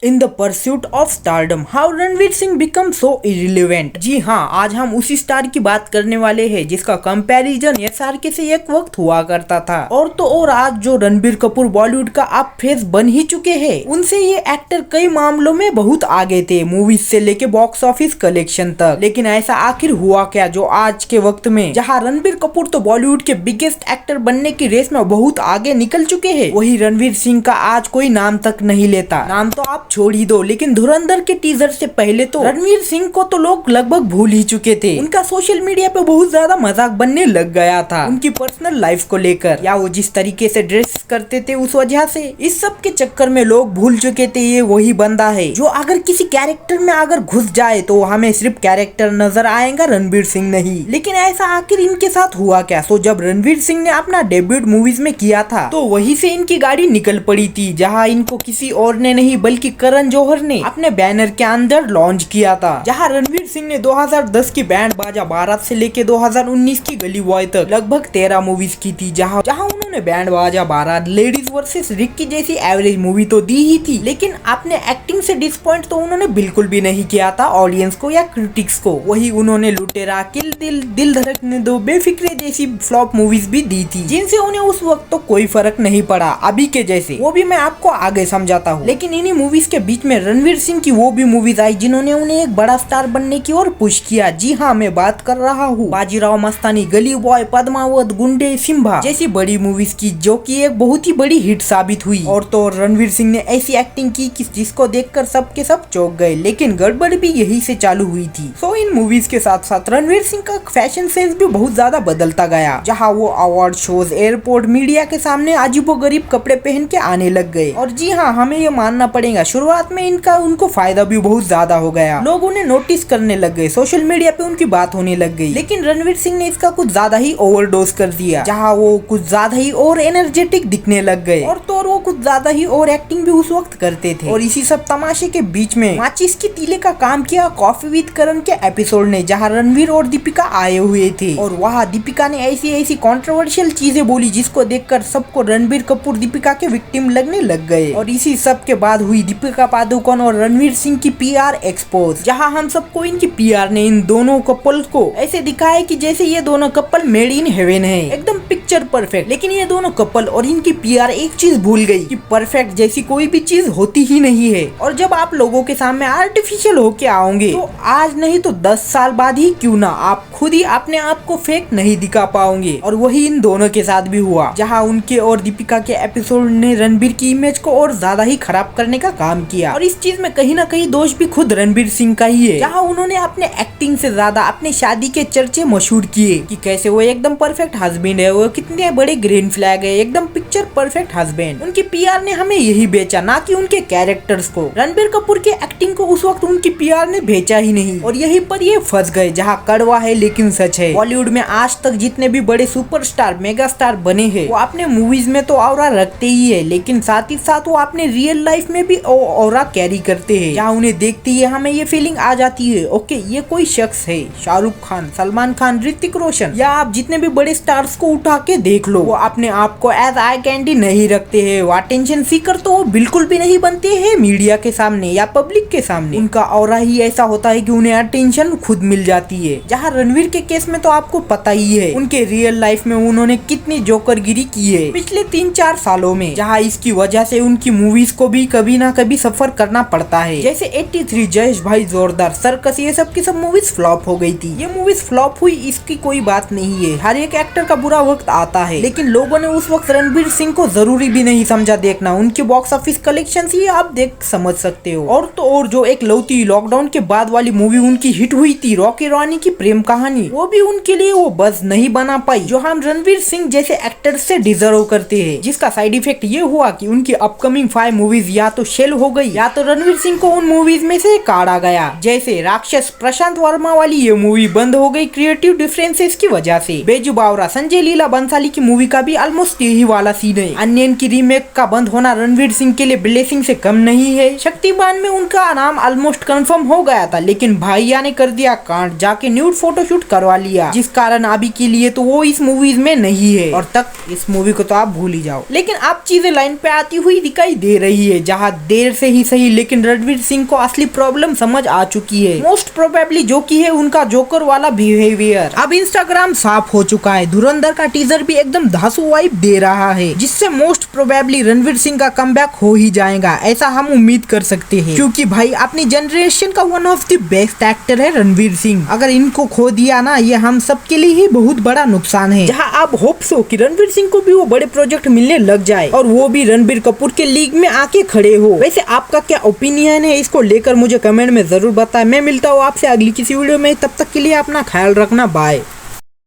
In the pursuit of stardom, how Ranveer Singh become so irrelevant. जी हाँ, आज हम उसी स्टार की बात करने वाले हैं जिसका कंपैरिजन एसआरके से एक वक्त हुआ करता था। और तो और आज जो रणबीर कपूर बॉलीवुड का आप फेस बन ही चुके हैं, उनसे ये एक्टर कई मामलों में बहुत आगे थे, मूवीज से लेके बॉक्स ऑफिस कलेक्शन तक। लेकिन ऐसा आखिर हुआ क्या जो आज के वक्त में जहाँ रणबीर कपूर तो बॉलीवुड के बिगेस्ट एक्टर बनने की रेस में बहुत आगे निकल चुके हैं, वही रणवीर सिंह का आज कोई नाम तक नहीं लेता। नाम तो आप छोड़ ही दो, लेकिन धुरंधर के टीजर से पहले तो रणवीर सिंह को तो लोग लगभग भूल ही चुके थे। उनका सोशल मीडिया पे बहुत ज्यादा मजाक बनने लग गया था उनकी पर्सनल लाइफ को लेकर, या वो जिस तरीके से ड्रेस करते थे उस वजह से। इस सब के चक्कर में लोग भूल चुके थे ये वही बंदा है जो अगर किसी कैरेक्टर में अगर घुस जाए तो हमें सिर्फ कैरेक्टर नजर आएगा, रणवीर सिंह नहीं। लेकिन ऐसा आखिर इनके साथ हुआ क्या? तो जब रणवीर सिंह ने अपना डेब्यूट मूवीज में किया था तो वहीं से इनकी गाड़ी निकल पड़ी थी, जहाँ इनको किसी और ने नहीं बल्कि करण जौहर ने अपने बैनर के अंदर लॉन्च किया था। जहां रणवीर सिंह ने 2010 की बैंड बाजा बारात से लेके 2019 की गली बॉय तक लगभग 13 मूवीज की थी। जहां उन्होंने बैंड बाजा बारात, लेडीज वर्सेस रिक्की जैसी एवरेज मूवी तो दी ही थी, लेकिन अपने एक्टिंग से डिसपॉइंट तो उन्होंने बिल्कुल भी नहीं किया था ऑडियंस को या क्रिटिक्स को। वही उन्होंने लुटेरा, किल दिल, दिल धड़कने दो, बेफिक्रे जैसी फ्लॉप मूवीज भी दी थी, जिनसे उन्हें उस वक्त तो कोई फर्क नहीं पड़ा अभी के जैसे। वो भी मैं आपको आगे समझाता हूँ। लेकिन इन्हीं मूवीज के बीच में रणवीर सिंह की वो भी मूवीज आई जिन्होंने उन्हें एक बड़ा स्टार बनने की ओर पुश किया। जी हाँ, मैं बात कर रहा हूँ बाजीराव मस्तानी, गली बॉय, पद्मावत, गुंडे, सिम्बा जैसी बड़ी मूवीज की, जो कि एक बहुत ही बड़ी हिट साबित हुई। और तो रणवीर सिंह ने ऐसी एक्टिंग की कि जिसको देखकर सब के सब चौंक गए। लेकिन गड़बड़ भी यही से चालू हुई थी। सो इन मूवीज के साथ साथ रणवीर सिंह का फैशन सेंस भी बहुत ज्यादा बदलता गया, जहाँ वो अवार्ड शोज, एयरपोर्ट, मीडिया के सामने अजीबोगरीब कपड़े पहन के आने लग गए। और जी हाँ, हमें ये मानना पड़ेगा शुरुआत में उनको फायदा भी बहुत ज्यादा हो गया, लोग उन्हें नोटिस करने लग गए, सोशल मीडिया पे उनकी बात होने लग गई। लेकिन रणवीर सिंह ने इसका कुछ ज्यादा ही ओवरडोज कर दिया, जहाँ वो कुछ ज्यादा ही और एनर्जेटिक दिखने लग गए। और तो और वो कुछ ज्यादा ही और एक्टिंग भी उस वक्त करते थे। और इसी सब तमाशे के बीच में माचिस की तीले का काम किया कॉफी विद करण के एपिसोड ने, जहाँ रणवीर और दीपिका आए हुए थे। और वहाँ दीपिका ने ऐसी कंट्रोवर्शियल चीजें बोली जिसको देखकर सबको रणबीर कपूर दीपिका के विक्टिम लगने लग गए। और इसी सब के बाद हुई दीपिका पादुकोण और रणवीर सिंह की पीआर एक्सपोज, जहां हम सबको इनकी पीआर ने इन दोनों कपल को ऐसे दिखाया कि जैसे ये दोनों कपल मेड इन हेवन है, एकदम पिक्चर परफेक्ट। लेकिन ये दोनों कपल और इनकी पीआर एक चीज भूल गई कि परफेक्ट जैसी कोई भी चीज होती ही नहीं है। और जब आप लोगों के सामने आर्टिफिशियल होके आओगे तो आज नहीं तो 10 साल बाद ही क्यों ना आप खुद ही अपने आप को फेक नहीं दिखा पाओगे। और वही इन दोनों के साथ भी हुआ, जहाँ उनके और दीपिका के एपिसोड ने रणबीर की इमेज को और ज्यादा ही खराब करने का काम किया। और इस चीज में कहीं ना कहीं दोष भी खुद रणबीर सिंह का ही है, जहाँ उन्होंने अपने एक्टिंग से ज्यादा अपने शादी के चर्चे मशहूर किए कि कैसे वो एकदम परफेक्ट हस्बैंड है, वो कितने बड़े ग्रीन फ्लैग है, एकदम पिक्चर परफेक्ट हस्बैंड। उनकी पीआर ने हमें यही बेचा, ना कि उनके कैरेक्टर्स को। रणबीर कपूर के एक्टिंग को उस वक्त उनकी पीआर ने बेचा ही नहीं, और यहीं पर ये फंस गए। जहाँ कड़वा है लेकिन सच है, बॉलीवुड में आज तक जितने भी बड़े सुपरस्टार, मेगा स्टार बने हैं, वो अपने मूवीज में तो ऑरा रखते ही है, लेकिन साथ ही साथ वो अपने रियल लाइफ में भी ऑरा कैरी करते हैं, जहाँ उन्हें देखते ही हमें ये फीलिंग आ जाती है ओके ये कोई शख्स है। शाहरुख खान, सलमान खान, ऋतिक रोशन, या आप जितने भी बड़े स्टार्स को उठा के देख लो, वो अपने आप को एज आई कैंडी नहीं रखते हैं। वो अटेंशन सीकर तो वो बिल्कुल भी नहीं बनते हैं मीडिया के सामने या पब्लिक के सामने। उनका ऑरा ही ऐसा होता है कि उन्हें अटेंशन खुद मिल जाती है। जहाँ रणवीर के केस में तो आपको पता ही है उनके रियल लाइफ में उन्होंने कितनी जोकरगिरी की है पिछले 3-4 सालों में, जहाँ इसकी वजह से उनकी मूवीज को भी कभी ना कभी सफर करना पड़ता है। जैसे 83, जयेश भाई जोरदार, सर्कस, ये सब की सब मूवीज फ्लॉप हो गई थी। ये मूवीज फ्लॉप हुई इसकी कोई बात नहीं है, हर एक एक्टर का बुरा वक्त आता है, लेकिन लोगों ने उस वक्त रणबीर सिंह को जरूरी भी नहीं समझा देखना। उनके बॉक्स ऑफिस कलेक्शन ही आप देख समझ सकते हो। और तो और जो एक लौती लॉकडाउन के बाद वाली मूवी उनकी हिट हुई थी, रॉकी रानी की प्रेम कहानी, वो भी उनके लिए वो बस नहीं बना पाई जो हम रणबीर सिंह जैसे एक्टर से डिजर्व करते हैं। जिसका साइड इफेक्ट ये हुआ कि उनकी अपकमिंग 5 मूवीज या तो शेल हो गई या तो रणवीर सिंह को उन मूवीज में से काटा गया। जैसे राक्षस, प्रशांत वर्मा वाली ये मूवी बंद हो गई क्रिएटिव डिफरेंसेस की वजह से। बेजू बावरा, संजय लीला बंसाली की मूवी का भी ऑलमोस्ट यही वाला सीन है। अन्यन की रीमेक का बंद होना रणवीर सिंह के लिए ब्लेसिंग से कम नहीं है। शक्तिमान में उनका नाम ऑलमोस्ट कंफर्म हो गया था, लेकिन भाईया ने कर दिया कांड, जाके न्यूड फोटोशूट शूट करवा लिया, जिस कारण अभी के लिए तो वो इस मूवीज में नहीं है और तक इस मूवी को तो आप भूल ही जाओ। लेकिन अब चीजें लाइन पे आती हुई दिखाई दे रही है, जहाँ देर से ही सही लेकिन रणवीर सिंह को असली प्रॉब्लम समझ आ चुकी है, मोस्ट प्रोबेबली जो की है उनका जोकर वाला बिहेवियर। अब इंस्टाग्राम साफ हो चुका है, धुरंधर का टीजर भी एकदम धांसू वाइब दे रहा है, जिससे मोस्ट प्रोबेबली रणवीर सिंह का कमबैक हो ही जाएगा, ऐसा हम उम्मीद कर सकते हैं, क्योंकि भाई अपनी जनरेशन का one of the best actor है रणवीर सिंह। अगर इनको खो दिया ना, ये हम सब के लिए ही बहुत बड़ा नुकसान है। जहां आप होप सो कि रणवीर सिंह को भी वो बड़े प्रोजेक्ट मिलने लग जाए और वो भी रणबीर कपूर के लीग में आके खड़े हो। वैसे आपका क्या ओपिनियन है इसको लेकर मुझे कमेंट में जरूर बताएं। मैं मिलता हूँ आपसे अगली किसी वीडियो में, तब तक के लिए अपना ख्याल रखना, बाय।